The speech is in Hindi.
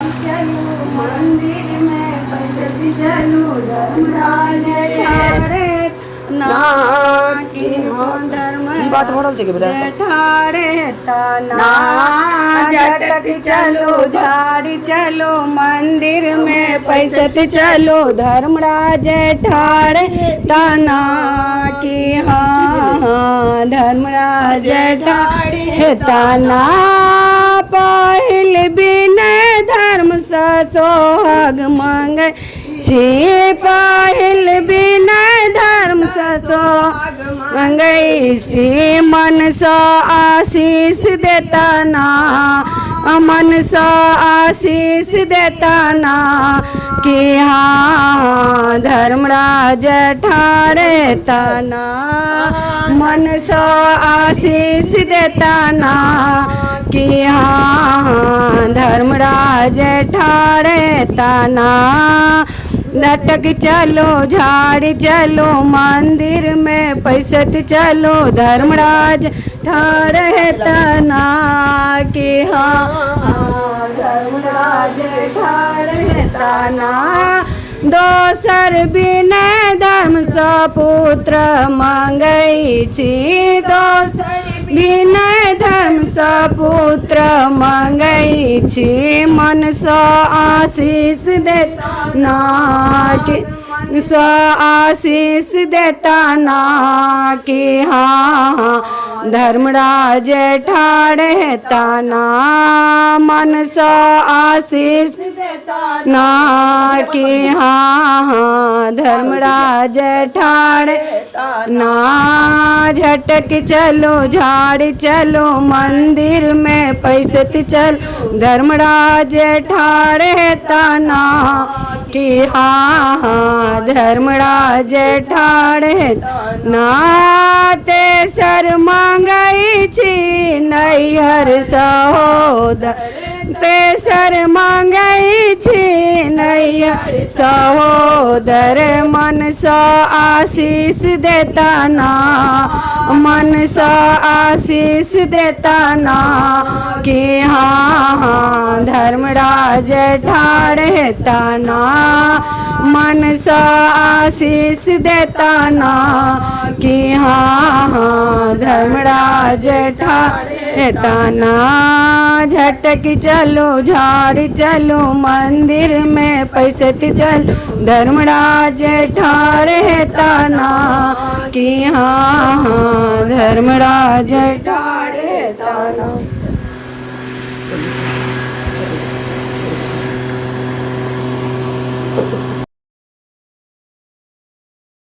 चलो मंदिर में पैसे चलो धर्मराज ठाड़े ना की हो धर्म की बात हो रहल छै के बेटा ठाड़े तना झटक चलो झाड़ी चलो मंदिर में पैसे चलो धर्मराज ठाड़े तना की हाँ धर्मराज ठाड़े तना पहिल बिनय धर्म सोहाग मांग छी पहिल बिनय धर्म सोहाग मांगई सी मन सो आशीष देता ना मन सो आशीष देता ना कि हाँ धर्मराज ठाड़े तना मन सो आशीष देता ना कि हाँ धर्मराज ठाड़े तना लटक चलो झाड़ी चलो मंदिर में पैसे चलो धर्मराज ठाड़े तना कि हाँ धर्मराज ठाड़े तना दोसर बिनय धर्म सपुत्र मांगई छी दोसर बिनय धर्म सपुत्र मांगई छी मन सो आशीष देता ना कि सो आशीष देता ना कि हाँ धर्मराज ठाड़े तना मन सो आशीष देता ना कि हाँ धर्मराज ठाड़े ना झटक चलो झाड़ी चलो मंदिर में पैसे चलो धर्मराज ठाड़े तना कि हाँ धर्मराज ठाड़े ना तेसर मांगई छी नैहर सहोदर तेसर मांगई छी नैहर सहोदर मन सो आशीष देता ना मन सो आशीष देता ना कि हाँ धर्मराज ठाड़े तना मन सो आशीष देता ना कि हाँ धर्मराज ठाड़े तना झटक चलो झाड़ी चलो मंदिर में पैसे चलो धर्मराज ठाड़े तना कि हाँ धर्मराज ठाड़े तना।